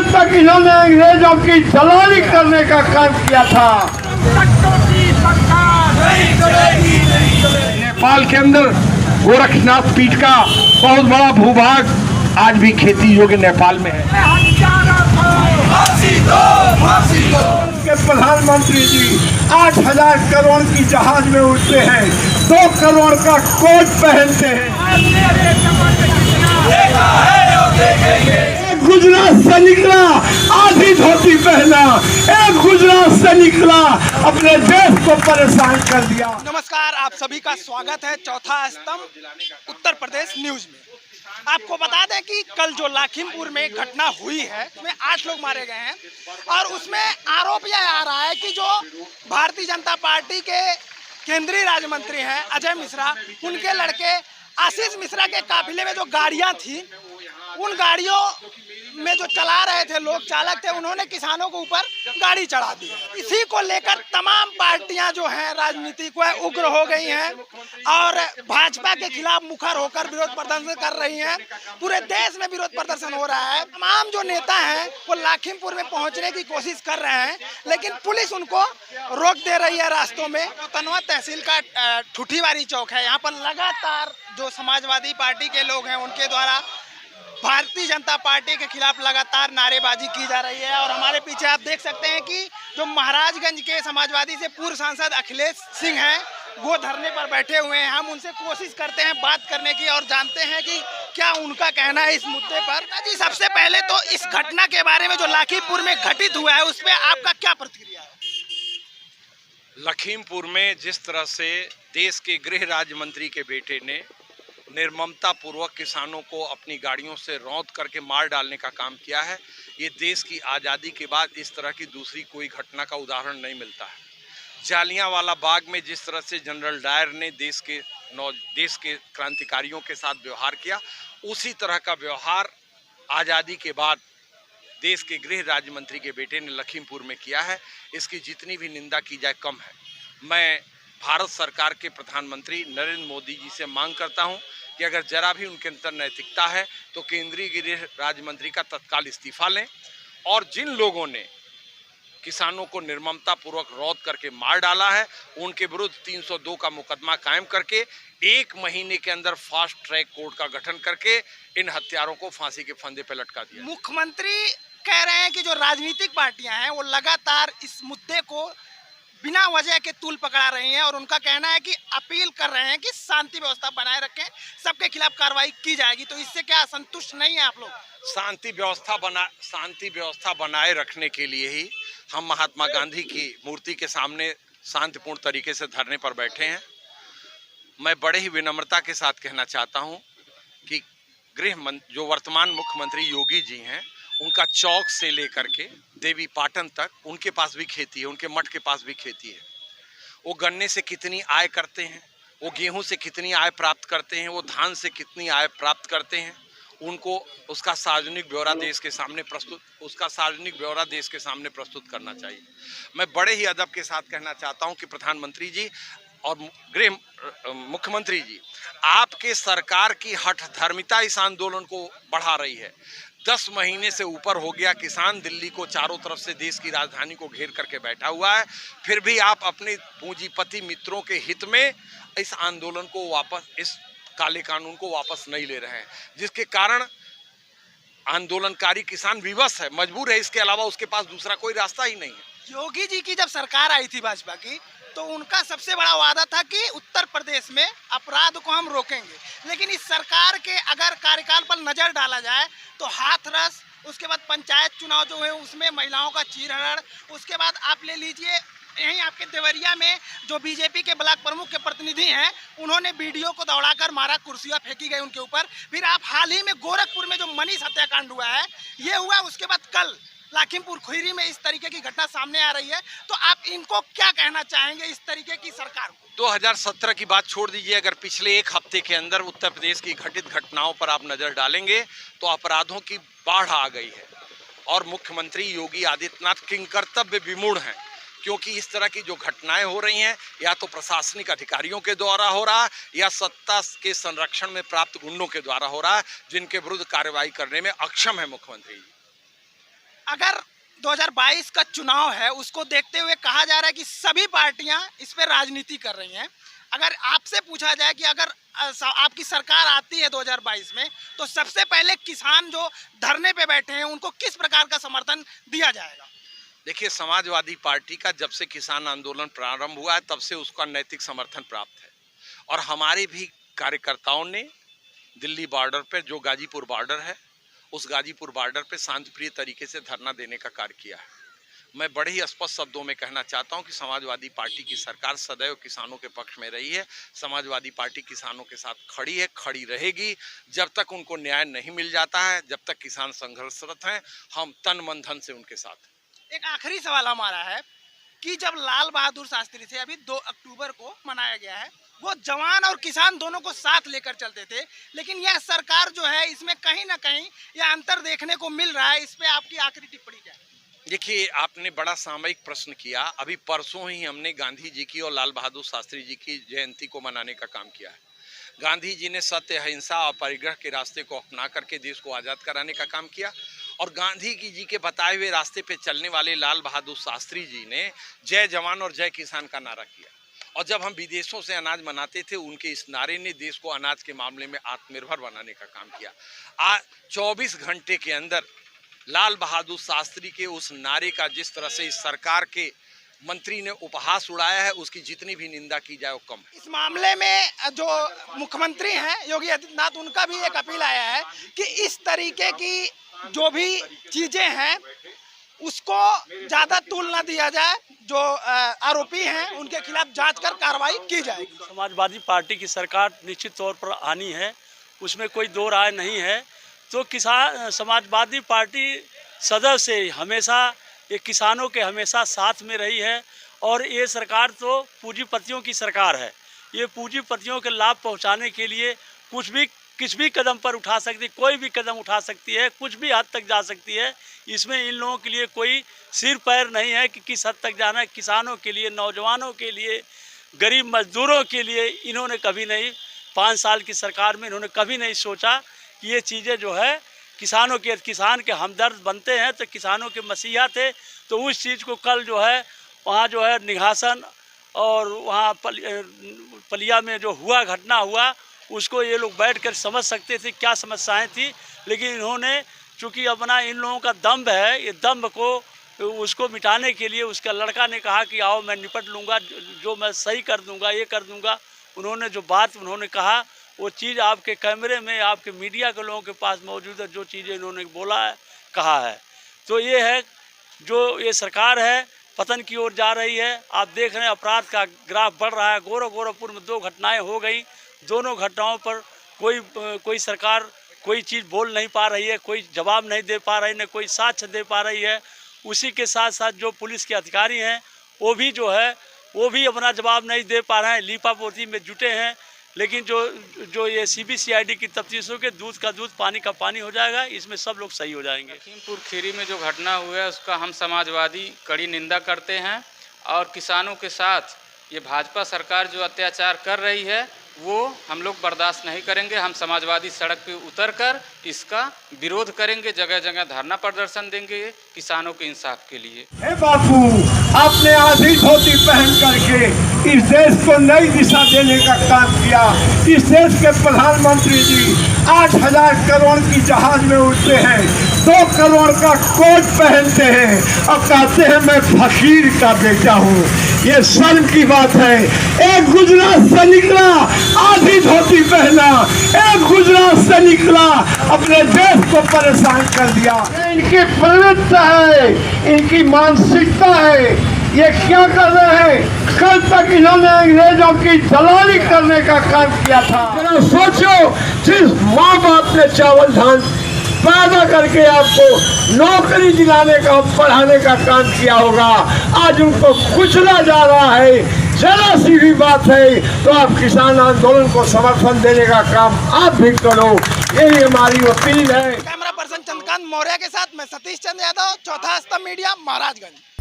तक इन्होंने अंग्रेजों की दलाली करने का काम किया था। नेपाल के अंदर गोरखनाथ पीठ का बहुत बड़ा भूभाग आज भी खेती योग्य नेपाल में है। के प्रधानमंत्री जी 8,000 करोड़ की जहाज में उड़ते हैं, 2 करोड़ का कोट पहनते हैं। एक गुजरात से निकला आधी धोती पहना, एक गुजरात से निकला अपने देश को परेशान कर दिया। नमस्कार, आप सभी का स्वागत है चौथा स्तंभ उत्तर प्रदेश न्यूज में। आपको बता दें कि कल जो लखीमपुर में घटना हुई है उसमें 8 लोग मारे गए हैं और उसमें आरोप यह आ रहा है कि जो भारतीय जनता पार्टी के केंद्रीय राज्य मंत्री हैं अजय मिश्रा, उनके लड़के आशीष मिश्रा के काफिले में जो गाड़ियां थी, उन गाड़ियों में जो चला रहे थे लोग चालक थे, उन्होंने किसानों के ऊपर गाड़ी चढ़ा दी। इसी को लेकर तमाम पार्टियां जो हैं राजनीतिक वह उग्र हो गई हैं और भाजपा के खिलाफ मुखर होकर विरोध प्रदर्शन कर रही हैं। पूरे देश में विरोध प्रदर्शन हो रहा है। तमाम जो नेता हैं वो लखीमपुर में पहुंचने की कोशिश कर रहे हैं, लेकिन पुलिस उनको रोक दे रही है रास्तों में। तनवा तहसील का ठुठीवारी चौक है, यहाँ पर लगातार जो समाजवादी पार्टी के लोग हैं उनके द्वारा भारतीय जनता पार्टी के खिलाफ लगातार नारेबाजी की जा रही है। और हमारे पीछे आप देख सकते हैं कि जो महाराजगंज के समाजवादी से पूर्व सांसद अखिलेश सिंह हैं, वो धरने पर बैठे हुए हैं। हम उनसे कोशिश करते हैं बात करने की और जानते हैं कि क्या उनका कहना है इस मुद्दे पर। जी, सबसे पहले तो इस घटना के बारे में जो लखीमपुर में घटित हुआ है उस पर आपका क्या प्रतिक्रिया है? लखीमपुर में जिस तरह से देश के गृह राज्य मंत्री के बेटे ने निर्ममता पूर्वक किसानों को अपनी गाड़ियों से रौंद करके मार डालने का काम किया है, ये देश की आज़ादी के बाद इस तरह की दूसरी कोई घटना का उदाहरण नहीं मिलता है। जालियांवाला बाग में जिस तरह से जनरल डायर ने देश के क्रांतिकारियों के साथ व्यवहार किया, उसी तरह का व्यवहार आज़ादी के बाद देश के गृह राज्य मंत्री के बेटे ने लखीमपुर में किया है। इसकी जितनी भी निंदा की जाए कम है। मैं भारत सरकार के प्रधानमंत्री नरेंद्र मोदी जी से मांग करता हूं कि अगर जरा भी उनके अंदर नैतिकता है तो केंद्रीय गृह राज्य मंत्री का तत्काल इस्तीफा लें और जिन लोगों ने किसानों को निर्ममता पूर्वक रौंद करके मार डाला है उनके विरुद्ध 302 का मुकदमा कायम करके 1 महीने के अंदर फास्ट ट्रैक कोर्ट का गठन करके इन हत्यारों को फांसी के फंदे पर लटका दिया। मुख्यमंत्री कह रहे हैं कि जो राजनीतिक पार्टियां हैं वो लगातार इस मुद्दे को बिना वजह के तूल पकड़ा रही हैं और उनका कहना है कि अपील कर रहे हैं कि शांति व्यवस्था बनाए रखें, सबके खिलाफ कार्रवाई की जाएगी। तो इससे क्या संतुष्ट नहीं है आप लोग? शांति व्यवस्था बनाए रखने के लिए ही हम महात्मा गांधी की मूर्ति के सामने शांतिपूर्ण तरीके से धरने पर बैठे हैं। मैं बड़े ही विनम्रता के साथ कहना चाहता हूं कि जो वर्तमान मुख्यमंत्री योगी जी हैं, उनका चौक से लेकर के देवी पाटन तक उनके पास भी खेती है, उनके मठ के पास भी खेती है। वो गन्ने से कितनी आय करते हैं, वो गेहूं से कितनी आय प्राप्त करते हैं, वो धान से कितनी आय प्राप्त करते हैं, उनको उसका सार्वजनिक ब्यौरा देश के सामने प्रस्तुत करना चाहिए। मैं बड़े ही अदब के साथ कहना चाहता हूं कि प्रधानमंत्री जी और मुख्यमंत्री जी, आपके सरकार की हठधर्मिता इस आंदोलन को बढ़ा रही है। 10 महीने से ऊपर हो गया किसान दिल्ली को चारों तरफ से देश की राजधानी को घेर करके बैठा हुआ है, फिर भी आप अपने पूंजीपति मित्रों के हित में इस आंदोलन को वापस, इस काले कानून को वापस नहीं ले रहे हैं, जिसके कारण आंदोलनकारी किसान विवश है, मजबूर है। इसके अलावा उसके पास दूसरा कोई रास्ता ही नहीं है। योगी जी की जब सरकार आई थी भाजपा की, तो उनका सबसे बड़ा वादा था कि उत्तर प्रदेश में अपराध को हम रोकेंगे, लेकिन इस सरकार के अगर कार्यकाल पर नजर डाला जाए तो हाथरस, उसके बाद पंचायत चुनाव जो है उसमें महिलाओं का चीरहरण, उसके बाद आप ले लीजिए यहीं आपके देवरिया में जो बीजेपी के ब्लॉक प्रमुख के प्रतिनिधि हैं, उन्होंने वीडियो को दौड़ाकर मारा, कुर्सियां फेंकी गई उनके ऊपर। फिर आप हाल ही में गोरखपुर में जो मनीष हत्याकांड हुआ है ये हुआ, उसके बाद कल लखीमपुर खीरी में इस तरीके की घटना सामने आ रही है। तो आप इनको क्या कहना चाहेंगे इस तरीके की सरकार को? 2017 की बात छोड़ दीजिए, अगर पिछले 1 हफ्ते के अंदर उत्तर प्रदेश की घटित घटनाओं पर आप नजर डालेंगे तो अपराधों की बाढ़ आ गई है और मुख्यमंत्री योगी आदित्यनाथ किंकर्तव्य विमूढ़ हैं, क्योंकि इस तरह की जो घटनाएं हो रही हैं या तो प्रशासनिक अधिकारियों के द्वारा हो रहा है या सत्ता के संरक्षण में प्राप्त गुंडों के द्वारा हो रहा है, जिनके विरुद्ध कार्रवाई करने में अक्षम है मुख्यमंत्री जी। अगर 2022 का चुनाव है उसको देखते हुए कहा जा रहा है कि सभी पार्टियां इस पे राजनीति कर रही हैं। अगर आपसे पूछा जाए कि अगर आपकी सरकार आती है 2022 में तो सबसे पहले किसान जो धरने पे बैठे हैं उनको किस प्रकार का समर्थन दिया जाएगा? देखिए, समाजवादी पार्टी का जब से किसान आंदोलन प्रारंभ हुआ है तब से उसका नैतिक समर्थन प्राप्त है और हमारे भी कार्यकर्ताओं ने दिल्ली बॉर्डर पर, जो गाजीपुर बॉर्डर है, उस गाजीपुर बॉर्डर पे शांतिप्रिय तरीके से धरना देने का कार्य किया है। मैं बड़े ही स्पष्ट शब्दों में कहना चाहता हूं कि समाजवादी पार्टी की सरकार सदैव किसानों के पक्ष में रही है। समाजवादी पार्टी किसानों के साथ खड़ी है, खड़ी रहेगी जब तक उनको न्याय नहीं मिल जाता है, जब तक किसान संघर्षरत हैं, हम तन मन धन से उनके साथ हैं। एक आखिरी सवाल हमारा है कि जब लाल बहादुर शास्त्री से अभी 2 अक्टूबर को मनाया गया है, वो जवान और किसान दोनों को साथ लेकर चलते थे, लेकिन यह सरकार जो है इसमें कहीं ना कहीं यह अंतर देखने को मिल रहा है। इस पे आपकी आखिरी टिप्पणी क्या है? देखिए, आपने बड़ा सामयिक प्रश्न किया। अभी परसों ही हमने गांधी जी की और लाल बहादुर शास्त्री जी की जयंती को मनाने का काम किया है। गांधी जी ने सत्य, अहिंसा और परिग्रह के रास्ते को अपना करके देश को आज़ाद कराने का काम किया और गांधी जी के बताए हुए रास्ते पे चलने वाले लाल बहादुर शास्त्री जी ने जय जवान और जय किसान का नारा किया। और जब हम विदेशों से अनाज मंगाते थे, उनके इस नारे ने देश को अनाज के मामले में आत्मनिर्भर बनाने का काम किया। आज 24 घंटे के अंदर लाल बहादुर शास्त्री के उस नारे का जिस तरह से इस सरकार के मंत्री ने उपहास उड़ाया है, उसकी जितनी भी निंदा की जाए वो कम है। इस मामले में जो मुख्यमंत्री हैं योगी आदित्यनाथ, उनका भी एक अपील आया है कि इस तरीके की जो भी चीजें हैं उसको ज्यादा तूल ना दिया जाए, जो आरोपी हैं उनके खिलाफ जांच कर कार्रवाई की जाएगी। समाजवादी पार्टी की सरकार निश्चित तौर पर आनी है, उसमें कोई दो राय नहीं है। तो किसान समाजवादी पार्टी सदैव से हमेशा ये किसानों के हमेशा साथ में रही है और ये सरकार तो पूंजीपतियों की सरकार है। ये पूंजीपतियों के लाभ पहुंचाने के लिए किस भी कदम पर उठा सकती है, कोई भी कदम उठा सकती है, कुछ भी हद तक जा सकती है। इसमें इन लोगों के लिए कोई सिर पैर नहीं है कि किस हद तक जाना है। किसानों के लिए, नौजवानों के लिए, गरीब मजदूरों के लिए इन्होंने कभी नहीं, 5 साल की सरकार में इन्होंने कभी नहीं सोचा कि ये चीज़ें जो है किसान के हमदर्द बनते हैं, तो किसानों के मसीहा थे। तो उस चीज़ को कल जो है वहाँ जो है निघासन और वहाँ पलिया में जो घटना हुआ, उसको ये लोग बैठकर समझ सकते थे क्या समस्याएं थी। लेकिन इन्होंने चूँकि अपना इन लोगों का दम्भ है, ये दम्भ को उसको मिटाने के लिए उसका लड़का ने कहा कि आओ मैं निपट लूँगा, जो मैं सही कर दूँगा, ये कर दूँगा। उन्होंने जो बात उन्होंने कहा वो चीज़ आपके कैमरे में, आपके मीडिया के लोगों के पास मौजूद है, जो चीज़ें इन्होंने बोला है, कहा है। तो ये है जो ये सरकार है पतन की ओर जा रही है। आप देख रहे हैं अपराध का ग्राफ बढ़ रहा है। गोरखपुर में 2 घटनाएं हो गई, दोनों घटनाओं पर कोई सरकार कोई चीज़ बोल नहीं पा रही है, कोई जवाब नहीं दे पा रही, न कोई साक्ष्य दे पा रही है। उसी के साथ साथ जो पुलिस के अधिकारी हैं वो भी जो है वो भी अपना जवाब नहीं दे पा रहे हैं, लीपापोती में जुटे हैं। लेकिन जो ये CBCID की तफ्तीशों के दूध का दूध, पानी का पानी हो जाएगा, इसमें सब लोग सही हो जाएंगे। लखीमपुर खीरी में जो घटना हुआ है उसका हम समाजवादी कड़ी निंदा करते हैं और किसानों के साथ ये भाजपा सरकार जो अत्याचार कर रही है वो हम लोग बर्दाश्त नहीं करेंगे। हम समाजवादी सड़क पे उतरकर इसका विरोध करेंगे, जगह जगह धरना प्रदर्शन देंगे किसानों के इंसाफ के लिए। हे बापू, आपने आधी धोती पहन करके इस देश को नई दिशा देने का काम किया। इस देश के प्रधानमंत्री जी 8,000 करोड़ की जहाज में उड़ते हैं, 2 करोड़ का कोट पहनते हैं और कहते हैं मैं फकीर का बेटा हूँ। ये शर्म की बात है। एक गुजरात से निकला, आधी धोती पहना, एक गुजरात से निकला, अपने देश को परेशान कर दिया। इनकी प्रवृत्ति है, इनकी मानसिकता है। ये क्या कर रहे हैं? कल तक इन्होंने अंग्रेजों की दलाली करने का काम किया था। जरा सोचो, जिस माँ बाप ने चावल धान पैदा करके आपको नौकरी दिलाने का, पढ़ाने का काम किया होगा, आज उनको कुचला जा रहा है। जरा सी भी बात है तो आप किसान आंदोलन को समर्थन देने का काम आप भी करो, यही हमारी अपील है। कैमरा पर्सन चंद्रकांत मौर्य के साथ मैं सतीश चंद्र यादव, चौथा स्तंभ मीडिया, महाराजगंज।